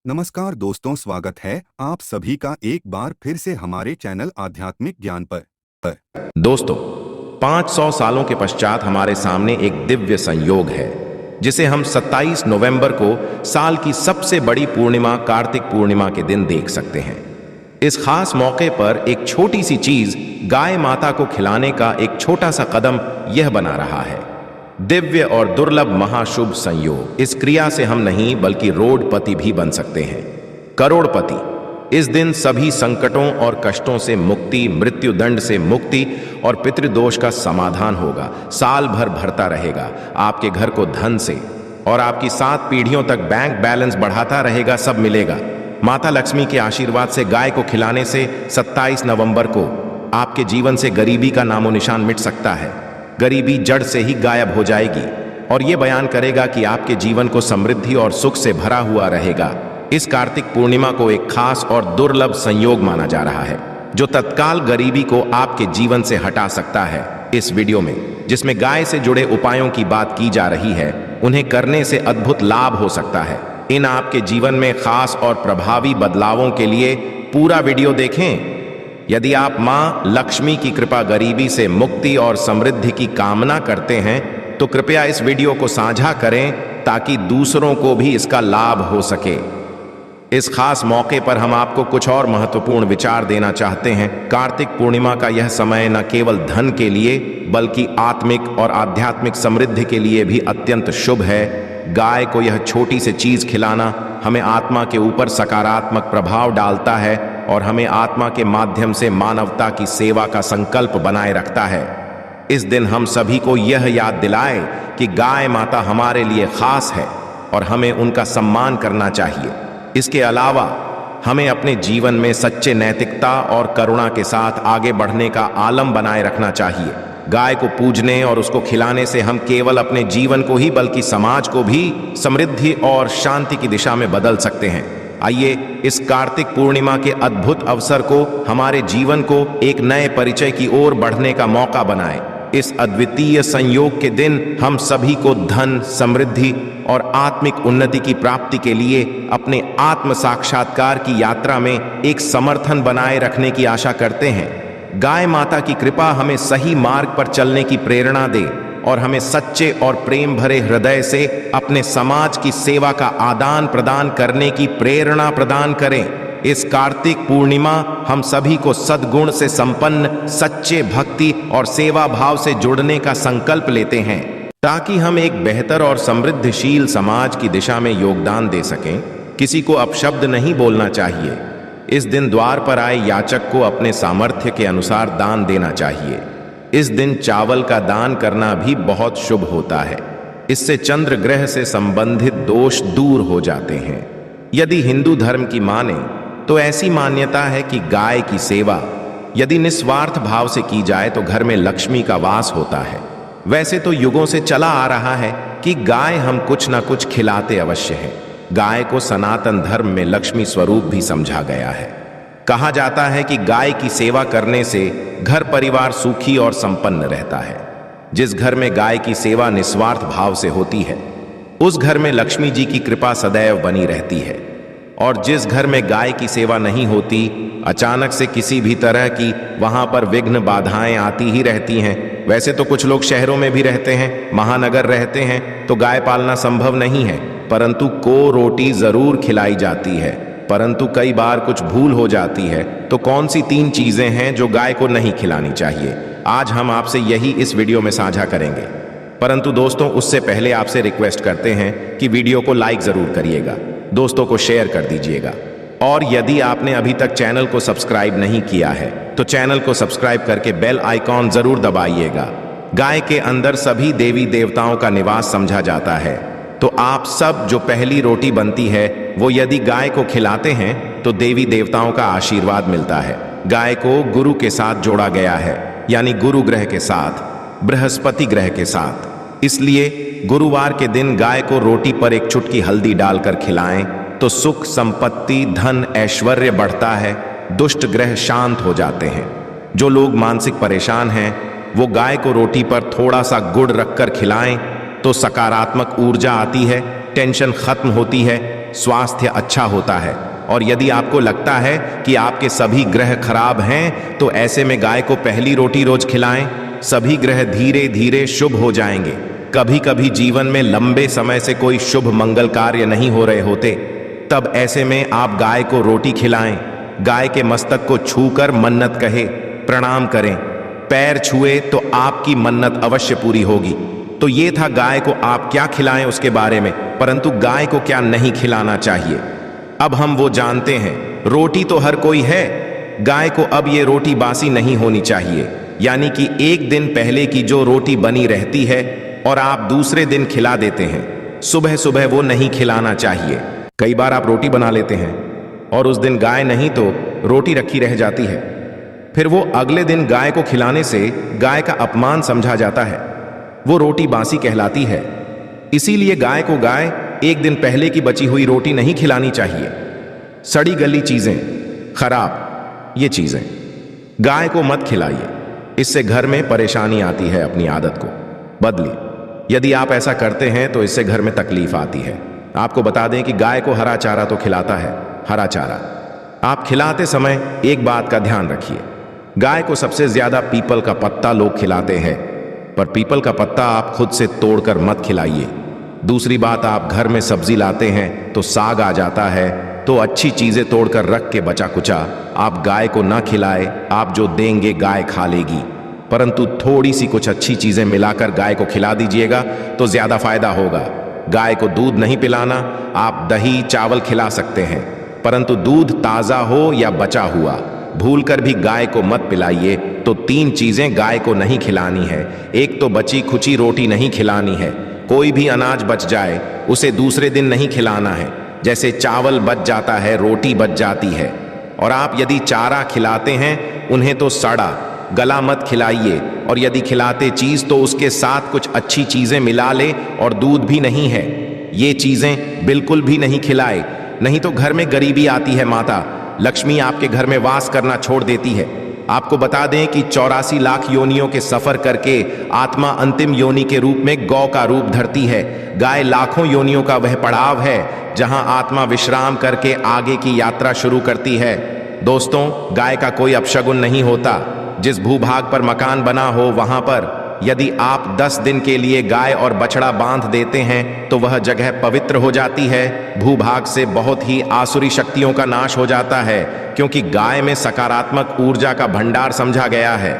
नमस्कार दोस्तों, स्वागत है आप सभी का एक बार फिर से हमारे चैनल आध्यात्मिक ज्ञान पर। दोस्तों, 500 सालों के पश्चात हमारे सामने एक दिव्य संयोग है जिसे हम 27 नवंबर को साल की सबसे बड़ी पूर्णिमा कार्तिक पूर्णिमा के दिन देख सकते हैं। इस खास मौके पर एक छोटी सी चीज गाय माता को खिलाने का एक छोटा सा कदम यह बना रहा है। दिव्य और दुर्लभ महाशुभ संयोग। इस क्रिया से हम नहीं बल्कि रोडपति भी बन सकते हैं, करोड़पति। इस दिन सभी संकटों और कष्टों से मुक्ति, मृत्यु दंड से मुक्ति और पितृदोष का समाधान होगा। साल भर भरता रहेगा आपके घर को धन से और आपकी 7 पीढ़ियों तक बैंक बैलेंस बढ़ाता रहेगा, सब मिलेगा। माता लक्ष्मी के आशीर्वाद से गाय को खिलाने से 27 नवंबर को आपके जीवन से गरीबी का नामो निशान मिट सकता है। गरीबी जड़ से ही गायब हो जाएगी और ये बयान करेगा कि आपके जीवन को समृद्धि और सुख से भरा हुआ रहेगा। इस कार्तिक पूर्णिमा को एक खास और दुर्लभ संयोग माना जा रहा है जो तत्काल गरीबी को आपके जीवन से हटा सकता है। इस वीडियो में जिसमें गाय से जुड़े उपायों की बात की जा रही है, उन्हें करने से अद्भुत लाभ हो सकता है। इन आपके जीवन में खास और प्रभावी बदलावों के लिए पूरा वीडियो देखें। यदि आप मां लक्ष्मी की कृपा, गरीबी से मुक्ति और समृद्धि की कामना करते हैं तो कृपया इस वीडियो को साझा करें ताकि दूसरों को भी इसका लाभ हो सके। इस खास मौके पर हम आपको कुछ और महत्वपूर्ण विचार देना चाहते हैं। कार्तिक पूर्णिमा का यह समय न केवल धन के लिए बल्कि आत्मिक और आध्यात्मिक समृद्धि के लिए भी अत्यंत शुभ है। गाय को यह छोटी सी चीज खिलाना हमें आत्मा के ऊपर सकारात्मक प्रभाव डालता है और हमें आत्मा के माध्यम से मानवता की सेवा का संकल्प बनाए रखता है। इस दिन हम सभी को यह याद दिलाए कि गाय माता हमारे लिए खास है और हमें उनका सम्मान करना चाहिए। इसके अलावा हमें अपने जीवन में सच्चे नैतिकता और करुणा के साथ आगे बढ़ने का आलम बनाए रखना चाहिए। गाय को पूजने और उसको खिलाने से हम केवल अपने जीवन को ही बल्कि समाज को भी समृद्धि और शांति की दिशा में बदल सकते हैं। आइए इस कार्तिक पूर्णिमा के अद्भुत अवसर को हमारे जीवन को एक नए परिचय की ओर बढ़ने का मौका बनाएं। इस अद्वितीय संयोग के दिन हम सभी को धन, समृद्धि और आत्मिक उन्नति की प्राप्ति के लिए अपने आत्म साक्षात्कार की यात्रा में एक समर्थन बनाए रखने की आशा करते हैं। गाय माता की कृपा हमें सही मार्ग पर चलने की प्रेरणा दे और हमें सच्चे और प्रेम भरे हृदय से अपने समाज की सेवा का आदान प्रदान करने की प्रेरणा प्रदान करें। इस कार्तिक पूर्णिमा हम सभी को सद्गुण से संपन्न, सच्चे भक्ति और सेवा भाव से जुड़ने का संकल्प लेते हैं ताकि हम एक बेहतर और समृद्धिशील समाज की दिशा में योगदान दे सकें। किसी को अपशब्द नहीं बोलना चाहिए। इस दिन द्वार पर आए याचक को अपने सामर्थ्य के अनुसार दान देना चाहिए। इस दिन चावल का दान करना भी बहुत शुभ होता है। इससे चंद्र ग्रह से संबंधित दोष दूर हो जाते हैं। यदि हिंदू धर्म की माने तो ऐसी मान्यता है कि गाय की सेवा यदि निस्वार्थ भाव से की जाए तो घर में लक्ष्मी का वास होता है। वैसे तो युगों से चला आ रहा है कि गाय हम कुछ ना कुछ खिलाते अवश्य हैं। गाय को सनातन धर्म में लक्ष्मी स्वरूप भी समझा गया है। कहा जाता है कि गाय की सेवा करने से घर परिवार सुखी और संपन्न रहता है। जिस घर में गाय की सेवा निस्वार्थ भाव से होती है उस घर में लक्ष्मी जी की कृपा सदैव बनी रहती है और जिस घर में गाय की सेवा नहीं होती, अचानक से किसी भी तरह की वहां पर विघ्न बाधाएं आती ही रहती हैं। वैसे तो कुछ लोग शहरों में भी रहते हैं, महानगर रहते हैं, तो गाय पालना संभव नहीं है, परंतु को रोटी जरूर खिलाई जाती है। परंतु कई बार कुछ भूल हो जाती है। तो कौन सी 3 चीजें हैं जो गाय को नहीं खिलानी चाहिए, आज हम आपसे यही इस वीडियो में साझा करेंगे। परंतु दोस्तों, उससे पहले आपसे रिक्वेस्ट करते हैं कि वीडियो को लाइक जरूर करिएगा, दोस्तों को शेयर कर दीजिएगा और यदि आपने अभी तक चैनल को सब्सक्राइब नहीं किया है तो चैनल को सब्सक्राइब करके बेल आइकॉन जरूर दबाइएगा। गाय के अंदर सभी देवी देवताओं का निवास समझा जाता है, तो आप सब जो पहली रोटी बनती है वो यदि गाय को खिलाते हैं तो देवी देवताओं का आशीर्वाद मिलता है। गाय को गुरु के साथ जोड़ा गया है, यानी गुरु ग्रह के साथ, बृहस्पति ग्रह के साथ। इसलिए गुरुवार के दिन गाय को रोटी पर एक चुटकी हल्दी डालकर खिलाएं तो सुख, संपत्ति, धन, ऐश्वर्य बढ़ता है, दुष्ट ग्रह शांत हो जाते हैं। जो लोग मानसिक परेशान हैं वो गाय को रोटी पर थोड़ा सा गुड़ रखकर खिलाएं तो सकारात्मक ऊर्जा आती है, टेंशन खत्म होती है स्वास्थ्य अच्छा होता है। और यदि आपको लगता है कि आपके सभी ग्रह खराब हैं, तो ऐसे में गाय को पहली रोटी रोज खिलाएं। सभी ग्रह धीरे धीरे शुभ हो जाएंगे। कभी कभी जीवन में लंबे समय से कोई शुभ मंगल कार्य नहीं हो रहे होते, तब ऐसे में आप गाय को रोटी खिलाएं। गाय के मस्तक को छूकर मन्नत कहे, प्रणाम करें। पैर छुए तो आपकी मन्नत अवश्य पूरी होगी। तो ये था गाय को आप क्या खिलाएं उसके बारे में, परंतु गाय को क्या नहीं खिलाना चाहिए। अब हम वो जानते हैं। रोटी तो हर कोई है, गाय को अब ये रोटी बासी नहीं होनी चाहिए, यानी कि एक दिन पहले की जो रोटी बनी रहती है और आप दूसरे दिन खिला देते हैं, सुबह सुबह वो नहीं खिलाना चाहिए। कई बार आप रोटी बना लेते हैं और उस दिन गाय नहीं तो रोटी रखी रह जाती है, फिर वो अगले दिन गाय को खिलाने से गाय का अपमान समझा जाता है, वो रोटी बासी कहलाती है। इसीलिए गाय को एक दिन पहले की बची हुई रोटी नहीं खिलानी चाहिए। सड़ी गली चीजें, खराब ये चीजें गाय को मत खिलाइए, इससे घर में परेशानी आती है। अपनी आदत को बदलिए। यदि आप ऐसा करते हैं तो इससे घर में तकलीफ आती है। आपको बता दें कि गाय को हरा चारा तो खिलाता है, हरा चारा। आप खिलाते समय एक बात का ध्यान रखिए, गाय को सबसे ज्यादा पीपल का पत्ता लोग खिलाते हैं, पर पीपल का पत्ता आप खुद से तोड़कर मत खिलाइए। दूसरी बात, आप घर में सब्जी लाते हैं तो साग आ जाता है, तो अच्छी चीजें तोड़कर रख के बचा कुचा आप गाय को ना खिलाए। आप जो देंगे गाय खा लेगी, परंतु थोड़ी सी कुछ अच्छी चीजें मिलाकर गाय को खिला दीजिएगा तो ज्यादा फायदा होगा। गाय को दूध नहीं पिलाना, आप दही चावल खिला सकते हैं, परंतु दूध ताजा हो या बचा हुआ भूलकर भी गाय को मत पिलाइए। तो 3 चीजें गाय को नहीं खिलानी है। एक तो बची खुची रोटी नहीं खिलानी है। कोई भी अनाज बच जाए उसे दूसरे दिन नहीं खिलाना है। जैसे चावल बच जाता है, रोटी बच जाती है। और आप यदि चारा खिलाते हैं उन्हें तो सड़ा गला मत खिलाइए, और यदि खिलाते चीज तो उसके साथ कुछ अच्छी चीजें मिला ले। और दूध भी नहीं है, ये चीजें बिल्कुल भी नहीं खिलाए, नहीं तो घर में गरीबी आती है। माता लक्ष्मी आपके घर में वास करना छोड़ देती है। आपको बता दें कि 84 लाख योनियों के सफर करके आत्मा अंतिम योनि के रूप में गौ का रूप धरती है। गाय लाखों योनियों का वह पड़ाव है जहां आत्मा विश्राम करके आगे की यात्रा शुरू करती है। दोस्तों, गाय का कोई अपशगुन नहीं होता। जिस भूभाग पर मकान बना हो वहां पर यदि आप 10 दिन के लिए गाय और बछड़ा बांध देते हैं तो वह जगह पवित्र हो जाती है। भूभाग से बहुत ही आसुरी शक्तियों का नाश हो जाता है, क्योंकि गाय में सकारात्मक ऊर्जा का भंडार समझा गया है।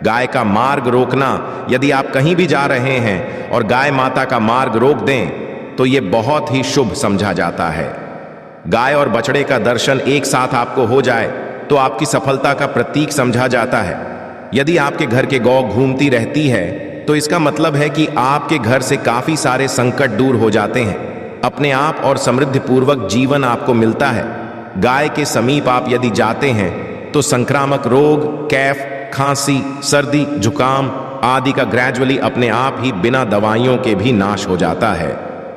गाय का मार्ग रोकना, यदि आप कहीं भी जा रहे हैं और गाय माता का मार्ग रोक दें तो यह बहुत ही शुभ समझा जाता है। गाय और बछड़े का दर्शन एक साथ आपको हो जाए तो आपकी सफलता का प्रतीक समझा जाता है। यदि आपके घर के गौ घूमती रहती है तो इसका मतलब है कि आपके घर से काफी सारे संकट दूर हो जाते हैं। अपने आप और समृद्धि पूर्वक जीवन आपको मिलता है। गाय के समीप आप यदि जाते हैं तो संक्रामक रोग, कैफ, खांसी, सर्दी, जुकाम आदि का ग्रेजुअली अपने आप ही बिना दवाइयों के भी नाश हो जाता है।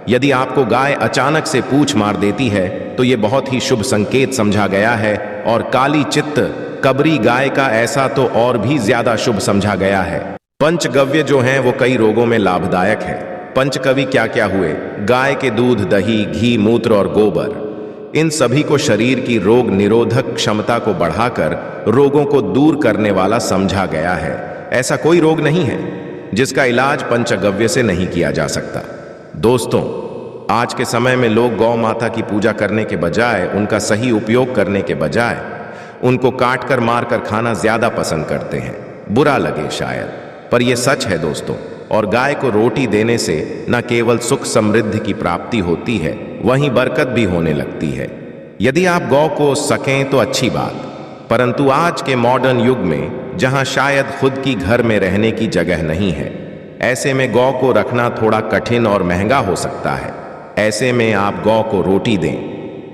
यदि आपको गाय अचानक से पूंछ मार देती है तो यह बहुत ही शुभ संकेत समझा गया है, और काली चित्त कबरी गाय का ऐसा तो और भी ज्यादा शुभ समझा गया है। पंचगव्य जो हैं वो कई रोगों में लाभदायक है। पंचकवि क्या क्या हुए? गाय के दूध, दही, घी, मूत्र और गोबर, इन सभी को शरीर की रोग निरोधक क्षमता को बढ़ाकर रोगों को दूर करने वाला समझा गया है। ऐसा कोई रोग नहीं है जिसका इलाज पंचगव्य से नहीं किया जा सकता। दोस्तों, आज के समय में लोग गौ माता की पूजा करने के बजाय, उनका सही उपयोग करने के बजाय उनको काट कर मार कर खाना ज्यादा पसंद करते हैं। बुरा लगे शायद, पर यह सच है दोस्तों। और गाय को रोटी देने से न केवल सुख समृद्धि की प्राप्ति होती है, वहीं बरकत भी होने लगती है। यदि आप गौ को सकें तो अच्छी बात, परंतु आज के मॉडर्न युग में जहां शायद खुद की घर में रहने की जगह नहीं है, ऐसे में गौ को रखना थोड़ा कठिन और महंगा हो सकता है। ऐसे में आप गौ को रोटी दें,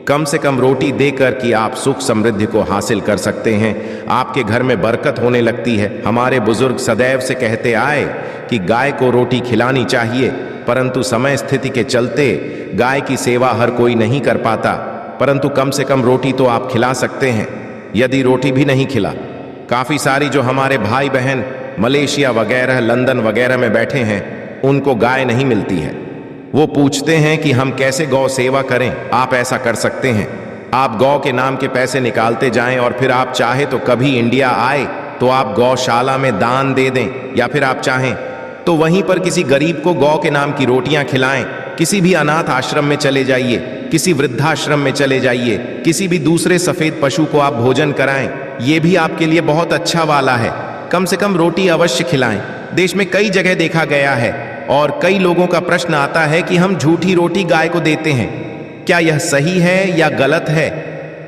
कम से कम रोटी देकर कि आप सुख समृद्धि को हासिल कर सकते हैं। आपके घर में बरकत होने लगती है। हमारे बुजुर्ग सदैव से कहते आए कि गाय को रोटी खिलानी चाहिए, परंतु समय स्थिति के चलते गाय की सेवा हर कोई नहीं कर पाता, परंतु कम से कम रोटी तो आप खिला सकते हैं। यदि रोटी भी नहीं खिला, काफी सारी जो हमारे भाई बहन मलेशिया वगैरह, लंदन वगैरह में बैठे हैं, उनको गाय नहीं मिलती है। वो पूछते हैं कि हम कैसे गौ सेवा करें। आप ऐसा कर सकते हैं, आप गौ के नाम के पैसे निकालते जाएं और फिर आप चाहे तो कभी इंडिया आए तो आप गौशाला में दान दे दें, या फिर आप चाहें तो वहीं पर किसी गरीब को गौ के नाम की रोटियां खिलाएं। किसी भी अनाथ आश्रम में चले जाइए, किसी वृद्धाश्रम में चले जाइए, किसी भी दूसरे सफेद पशु को आप भोजन कराएं। ये भी आपके लिए बहुत अच्छा वाला है। कम से कम रोटी अवश्य खिलाएं। देश में कई जगह देखा गया है और कई लोगों का प्रश्न आता है कि हम झूठी रोटी गाय को देते हैं, क्या यह सही है या गलत है?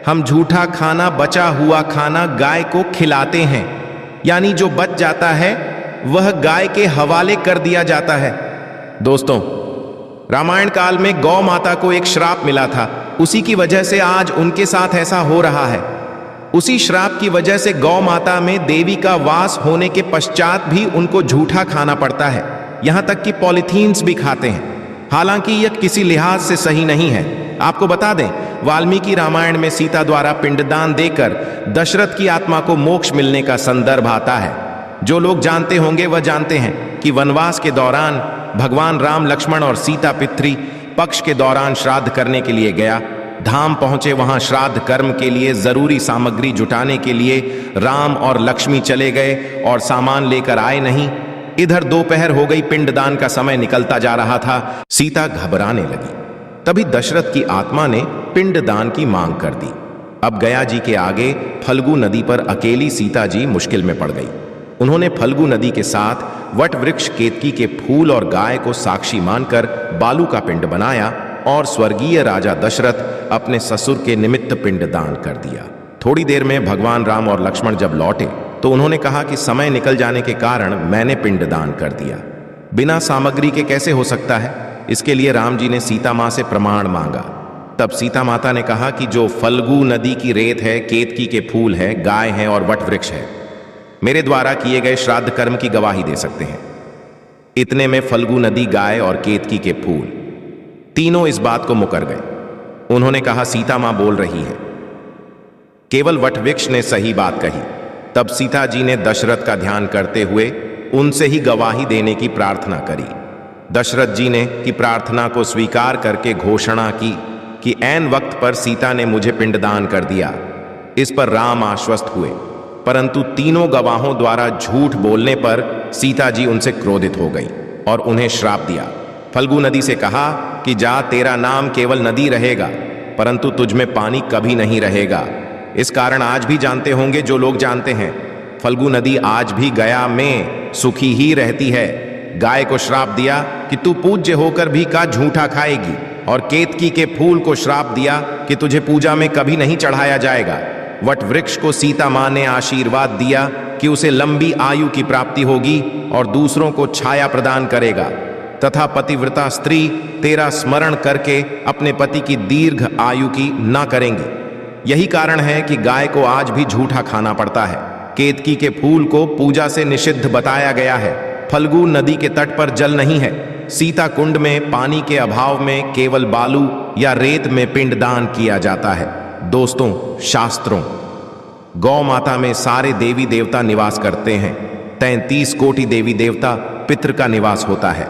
हम झूठा खाना, बचा हुआ खाना गाय को खिलाते हैं, यानी जो बच जाता है वह गाय के हवाले कर दिया जाता है। दोस्तों, रामायण काल में गौ माता को एक श्राप मिला था, उसी की वजह से आज उनके साथ ऐसा हो रहा है। उसी श्राप की वजह से गौ माता में देवी का वास होने के पश्चात भी उनको झूठा खाना पड़ता है, यहां तक कि पॉलीथीन्स भी खाते हैं। हालांकि यह किसी लिहाज से सही नहीं है। आपको बता दें, वाल्मीकि रामायण में सीता द्वारा पिंडदान देकर दशरथ की आत्मा को मोक्ष मिलने का संदर्भ आता है। जो लोग जानते होंगे वह जानते हैं कि वनवास के दौरान भगवान राम, लक्ष्मण और सीता पितृ पक्ष के दौरान श्राद्ध करने के लिए गया। धाम पहुंचे, वहां श्राद्ध कर्म के लिए जरूरी सामग्री जुटाने के लिए राम और लक्ष्मी चले गए और सामान लेकर आए नहीं। इधर दोपहर हो गई, पिंडदान का समय निकलता जा रहा था। सीता घबराने लगी। तभी दशरथ की आत्मा ने पिंडदान की मांग कर दी। अब गया जी के आगे फल्गु नदी पर अकेली सीता जी मुश्किल में पड़ गई। उन्होंने फल्गु नदी के साथ वट वृक्ष केतकी के फूल और गाय को साक्षी मानकर बालू का पिंड बनाया और स्वर्गीय राजा दशरथ अपने ससुर के निमित्त पिंडदान कर दिया। थोड़ी देर में भगवान राम और लक्ष्मण जब लौटे तो उन्होंने कहा कि समय निकल जाने के कारण मैंने पिंडदान कर दिया। बिना सामग्री के कैसे हो सकता है? इसके लिए राम जी ने सीता मां से प्रमाण मांगा। तब सीता माता ने कहा कि जो फल्गु नदी की रेत है, केतकी के फूल है, गाय है और वट वृक्ष है, मेरे द्वारा किए गए श्राद्ध कर्म की गवाही दे सकते हैं। इतने में फल्गु नदी, गाय और केतकी के फूल तीनों इस बात को मुकर गए। उन्होंने कहा, सीता मां बोल रही है। केवल वटवृक्ष ने सही बात कही। तब सीता जी ने दशरथ का ध्यान करते हुए उनसे ही गवाही देने की प्रार्थना करी। दशरथ जी ने की प्रार्थना को स्वीकार करके घोषणा की कि ऐन वक्त पर सीता ने मुझे पिंडदान कर दिया। इस पर राम आश्वस्त हुए, परंतु तीनों गवाहों द्वारा झूठ बोलने पर सीता जी उनसे क्रोधित हो गई और उन्हें श्राप दिया। फल्गु नदी से कहा कि जा, तेरा नाम केवल नदी रहेगा, परंतु तुझ में पानी कभी नहीं रहेगा। इस कारण आज भी जानते होंगे जो लोग जानते हैं, फल्गु नदी आज भी गया में सुखी ही रहती है। गाय को श्राप दिया कि तू पूज्य होकर भी का झूठा खाएगी, और केतकी के फूल को श्राप दिया कि तुझे पूजा में कभी नहीं चढ़ाया जाएगा। वट वृक्ष को सीता मां ने आशीर्वाद दिया कि उसे लंबी आयु की प्राप्ति होगी और दूसरों को छाया प्रदान करेगा, तथा पतिव्रता स्त्री तेरा स्मरण करके अपने पति की दीर्घ आयु की ना करेंगी। यही कारण है कि गाय को आज भी झूठा खाना पड़ता है। केतकी के फूल को पूजा से निषिद्ध बताया गया है। फल्गु नदी के तट पर जल नहीं है। सीता कुंड में पानी के अभाव में केवल बालू या रेत में पिंडदान किया जाता है। दोस्तों, शास्त्रों गौ माता में सारे देवी देवता निवास करते हैं। 33 कोटि देवी देवता पितृ का निवास होता है।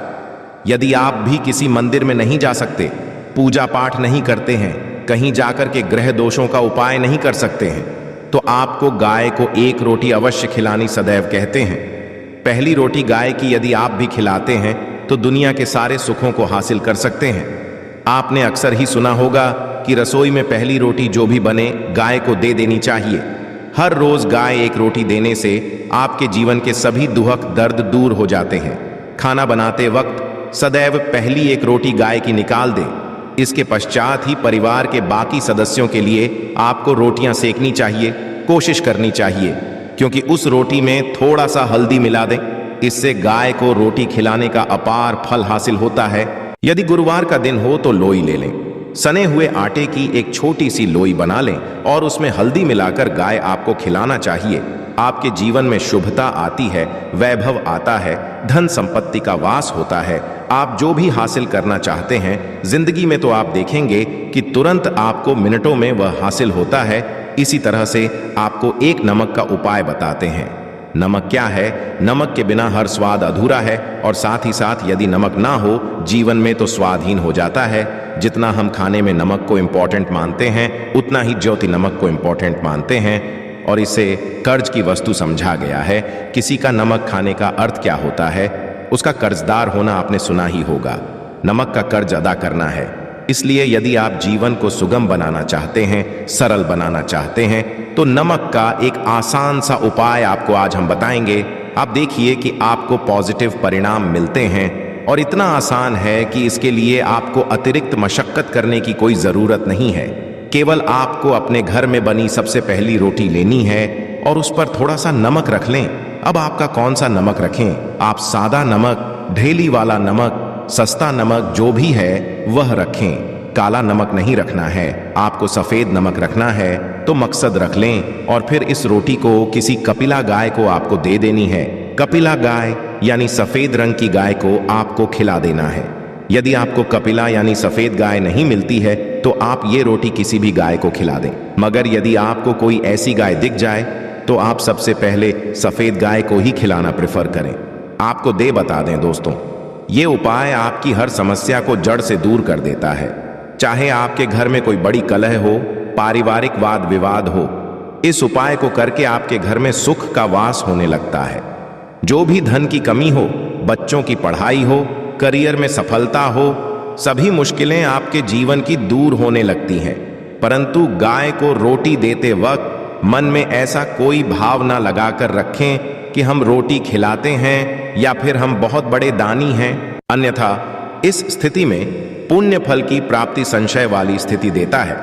यदि आप भी किसी मंदिर में नहीं जा सकते, पूजा पाठ नहीं करते हैं, कहीं जाकर के ग्रह दोषों का उपाय नहीं कर सकते हैं, तो आपको गाय को एक रोटी अवश्य खिलानी सदैव कहते हैं। पहली रोटी गाय की यदि आप भी खिलाते हैं तो दुनिया के सारे सुखों को हासिल कर सकते हैं। आपने अक्सर ही सुना होगा कि रसोई में पहली रोटी जो भी बने गाय को दे देनी चाहिए। हर रोज गाय एक रोटी देने से आपके जीवन के सभी दुख दर्द दूर हो जाते हैं। खाना बनाते वक्त सदैव पहली एक रोटी गाय की निकाल दें। इसके पश्चात ही परिवार के बाकी सदस्यों के लिए आपको रोटियां सेकनी चाहिए, कोशिश करनी चाहिए, क्योंकि उस रोटी में थोड़ा सा हल्दी मिला दें। इससे गाय को रोटी खिलाने का अपार फल हासिल होता है। यदि गुरुवार का दिन हो तो लोई ले लें। सने हुए आटे की एक छोटी सी लोई बना लें और उसमें हल्दी मिलाकर गाय आपको खिलाना चाहिए। आपके जीवन में शुभता आती है, वैभव आता है, धन संपत्ति का वास होता है। आप जो भी हासिल करना चाहते हैं जिंदगी में, तो आप देखेंगे कि तुरंत आपको मिनटों में वह हासिल होता है। इसी तरह से आपको एक नमक का उपाय बताते हैं। नमक क्या है? नमक के बिना हर स्वाद अधूरा है और साथ ही साथ यदि नमक ना हो जीवन में तो स्वादहीन हो जाता है। जितना हम खाने में नमक को इम्पोर्टेंट मानते हैं उतना ही ज्योति नमक को इम्पोर्टेंट मानते हैं और इसे कर्ज की वस्तु समझा गया है। किसी का नमक खाने का अर्थ क्या होता है? उसका कर्जदार होना आपने सुना ही होगा। नमक का कर्ज अदा करना है। इसलिए यदि आप जीवन को सुगम बनाना चाहते हैं, सरल बनाना चाहते हैं, तो नमक का एक आसान सा उपाय आपको आज हम बताएंगे। आप देखिए कि आपको पॉजिटिव परिणाम मिलते हैं और इतना आसान है कि इसके लिए आपको अतिरिक्त मशक्कत करने की कोई जरूरत नहीं है। केवल आपको अपने घर में बनी सबसे पहली रोटी लेनी है और उस पर थोड़ा सा नमक रख लें। अब आपका कौन सा नमक रखें? आप सादा नमक, ढेली वाला नमक, सस्ता नमक जो भी है वह रखें। काला नमक नहीं रखना है, आपको सफेद नमक रखना है तो मकसद रख लें और फिर इस रोटी को किसी कपिला गाय को आपको दे देनी है। कपिला गाय यानी सफेद रंग की गाय को आपको खिला देना है। यदि आपको कपिला यानी सफेद गाय नहीं मिलती है तो आप ये रोटी किसी भी गाय को खिला दें। मगर यदि आपको कोई ऐसी गाय दिख जाए तो आप सबसे पहले सफेद गाय को ही खिलाना प्रेफर करें। आपको बता दें दोस्तों, ये उपाय आपकी हर समस्या को जड़ से दूर कर देता है। चाहे आपके घर में कोई बड़ी कलह हो, पारिवारिक वाद विवाद हो, इस उपाय को करके आपके घर में सुख का वास होने लगता है। जो भी धन की कमी हो, बच्चों की पढ़ाई हो, करियर में सफलता हो, सभी मुश्किलें आपके जीवन की दूर होने लगती हैं। परंतु गाय को रोटी देते वक्त मन में ऐसा कोई भाव ना लगाकर रखें कि हम रोटी खिलाते हैं या फिर हम बहुत बड़े दानी हैं। अन्यथा इस स्थिति में पुण्य फल की प्राप्ति संशय वाली स्थिति देता है।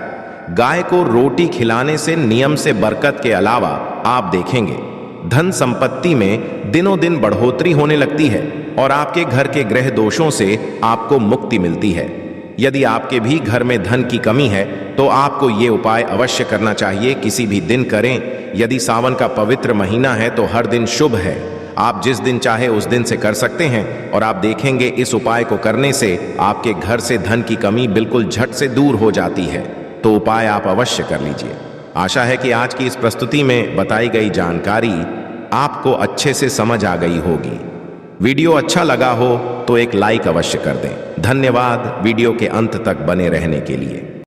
गाय को रोटी खिलाने से नियम से बरकत के अलावा आप देखेंगे धन संपत्ति में दिनों दिन बढ़ोतरी होने लगती है और आपके घर के ग्रह दोषों से आपको मुक्ति मिलती है। यदि आपके भी घर में धन की कमी है तो आपको ये उपाय अवश्य करना चाहिए। किसी भी दिन करें। यदि सावन का पवित्र महीना है तो हर दिन शुभ है। आप जिस दिन चाहे उस दिन से कर सकते हैं और आप देखेंगे इस उपाय को करने से आपके घर से धन की कमी बिल्कुल झट से दूर हो जाती है। तो उपाय आप अवश्य कर लीजिए। आशा है कि आज की इस प्रस्तुति में बताई गई जानकारी आपको अच्छे से समझ आ गई होगी। वीडियो अच्छा लगा हो तो एक लाइक अवश्य कर दें। धन्यवाद वीडियो के अंत तक बने रहने के लिए।